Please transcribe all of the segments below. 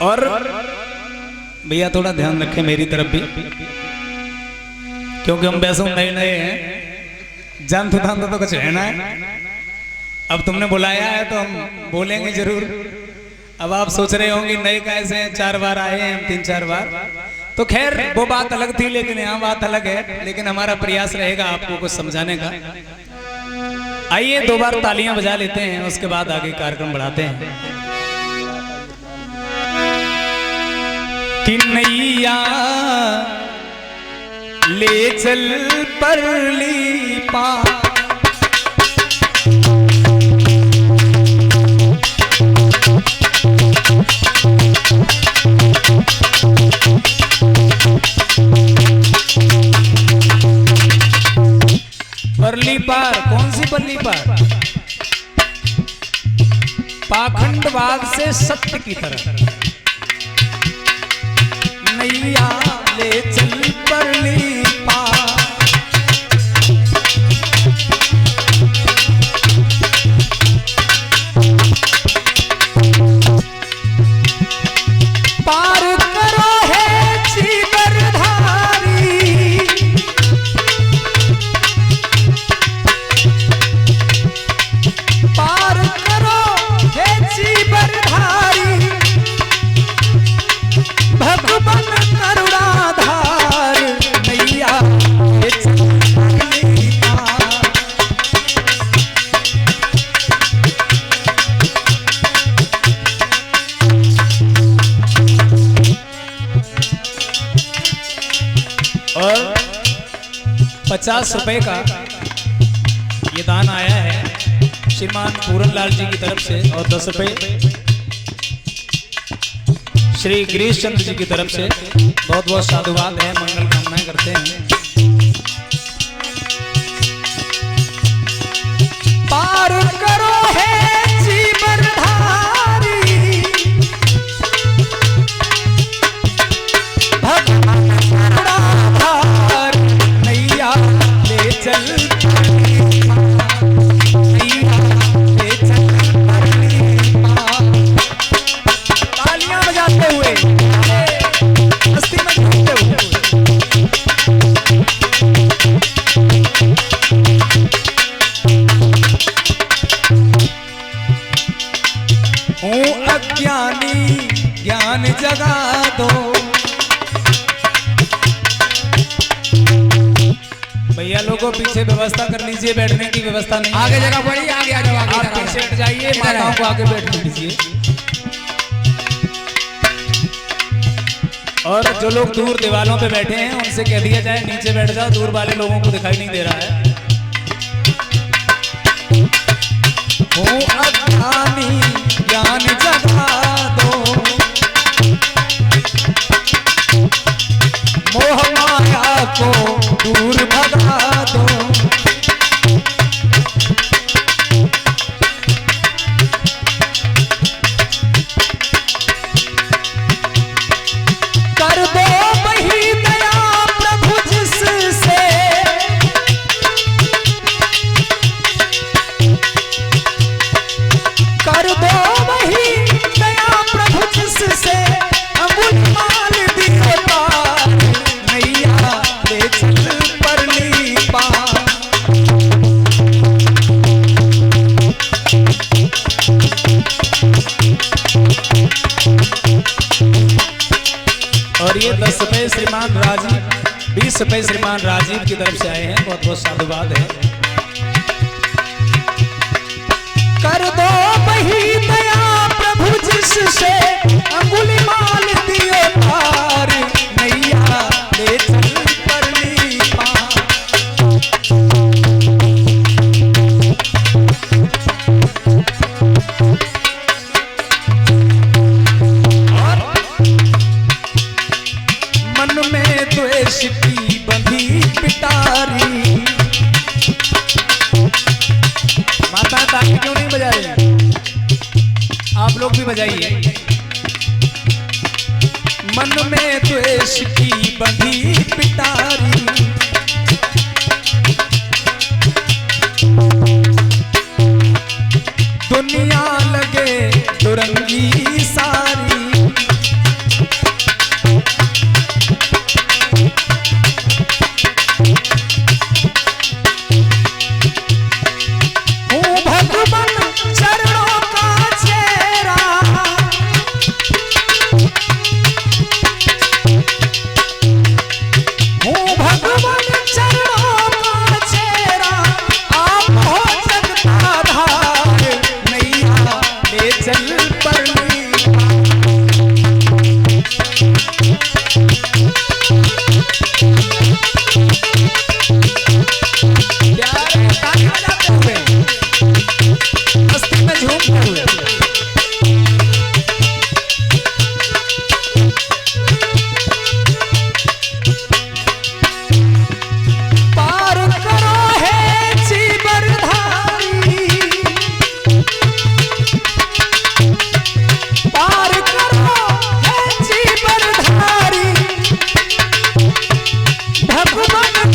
और भैया थोड़ा ध्यान रखें मेरी तरफ भी, क्योंकि हम वैसे नए नए हैं, जान तो कुछ है ना है। अब तुमने बुलाया है तो हम बोलेंगे जरूर। अब आप सोच रहे होंगे नए कैसे हैं, 4 बार आए हैं, 3-4 बार, तो खैर वो बात अलग थी, लेकिन यहाँ बात अलग है। लेकिन हमारा प्रयास रहेगा आपको कुछ समझाने का। आइए 2 बार तालियां बजा लेते हैं, उसके बाद आगे कार्यक्रम बढ़ाते हैं। कि नैया ले चल परली पार, परली पार। कौन सी परली पार? पाखंडवाद से सत्य की तरफ। नैया ले चल परली पार, पार करो है जीवनधारी, पार करो है जीवनधारी, भगवान करुणाधार। नैया ले चल परली पार। और 50 रुपए का ये दान आया है श्रीमान पूरन लाल जी की तरफ से, और 10 रुपए श्री गिरीश चंद्र जी की तरफ से। बहुत बहुत साधुवाद है, मंगल कामनाएं करते हैं। पार करो है जीवनधारी, भगवान करुणाधार। नैया ले चल परली पार, नैया ले चल परली पार। तालियां बजाते हुए, मस्ती में झूमते हुए। हूँ अज्ञानी, ज्ञान जगा दो। भैया लोगों पीछे व्यवस्था कर लीजिए, बैठने की व्यवस्था नहीं। आगे जगह पड़ी, आगे आ जाओ, आगे आप पीछे हट जाइए, माताओं को आगे बैठने दीजिए। और जो लोग दूर दीवारों पे बैठे हैं उनसे कह दिया जाए नीचे बैठ जाओ, दूर वाले लोगों को दिखाई नहीं दे रहा है। हूँ अज्ञानी, ज्ञान जगा दो, मोह माया को दूर भगा दो। कर दो वही दया प्रभु जिससे, कर दो वही दया प्रभु जिससे, अंगुलीमाल दिए पार। नैया ले चल परली पार। और ये 10 रुपए श्रीमान राजीव, 20 रुपए श्रीमान राजीव की तरफ से आए हैं, बहुत बहुत साधुवाद है। कर दो वही दया प्रभु जिससे, अंगुलीमाल दिए पार। नैया ले चल परली पार। और मन में द्वेष की बंधी पिटारी। माता ताली क्यों नहीं बजा रहे? आप लोग भी बजाइए। मन में द्वेष की बंधी पिटारी, दुनिया लगे दुरंगी सारी।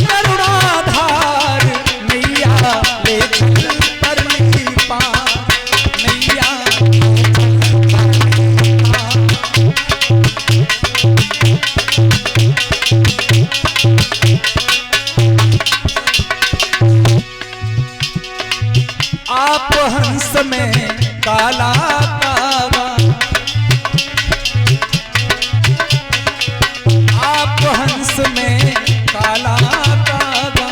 करुणाधार नैया ले चल परली पार नैया आप हंस में काला कागा आप हंस में काला कागा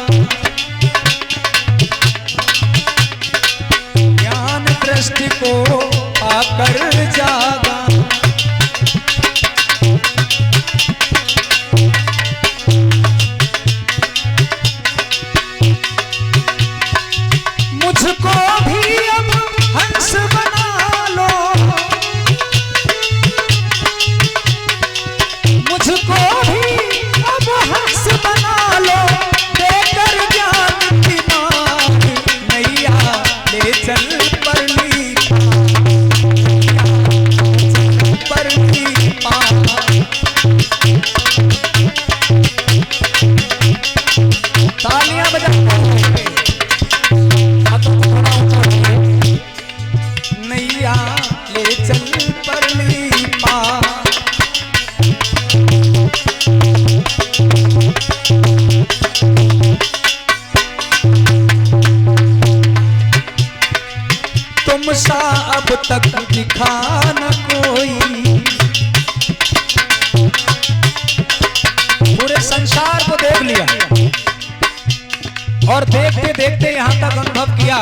ज्ञान दृष्टि को आकर जागा मुझको भी अब हंस बना लो मुझको भी अब हंस बना लो देकर ज्ञान की मार नैया ले चल परली पार तालियां बजाते नैया ले चल परली पार तुम सा अब तक दिखा न कोई पूरे संसार को देख लिया और देखते देखते यहां तक अनुभव किया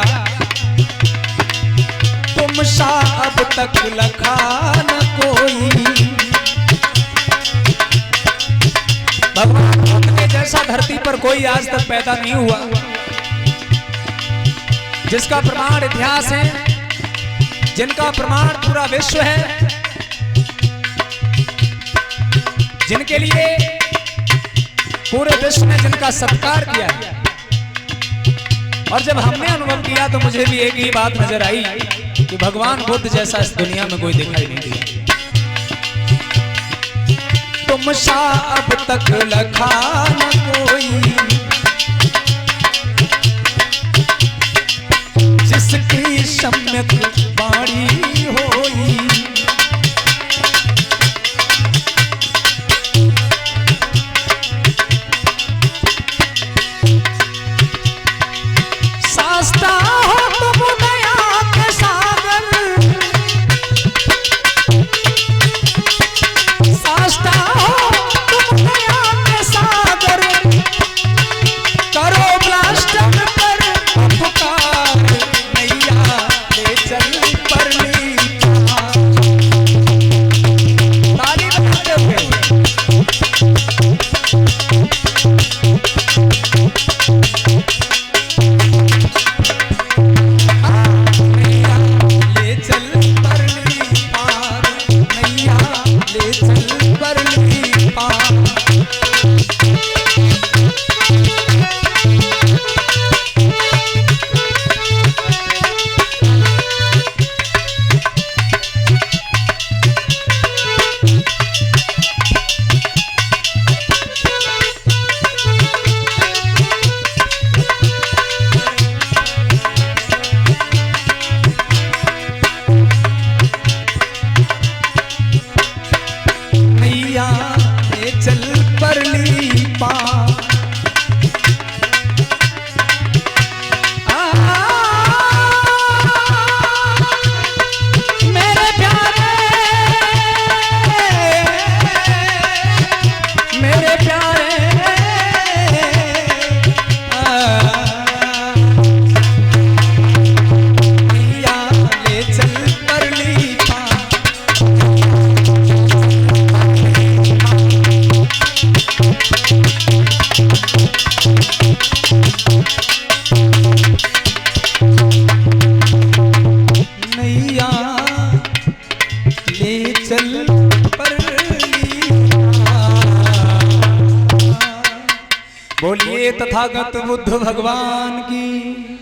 तुम सा अब तक लखा न कोई भगवान के जैसा धरती पर कोई आज तक पैदा नहीं हुआ जिसका प्रमाण इतिहास है जिनका प्रमाण पूरा विश्व है जिनके लिए पूरे विश्व ने जिनका सत्कार किया है और जब हमने अनुभव किया तो मुझे भी एक ही बात नजर आई कि भगवान बुद्ध जैसा इस दुनिया में कोई दिखाई नहीं दिया तुम सा अब तक लखा न कोई जिसकी सम्यक वाणी होई सास्ता हो तुम दया के सागर सास्ता हो तुम दया के सागर करो ब्लास्टम पर पुकार नैया ले चल परली पार ताली बजाते हुए चल परली पार मेरे प्यारे मेरे प्यारे नैया ले चल परली पार नैया ले चल परली बोलिए तथागत बुद्ध भगवान की।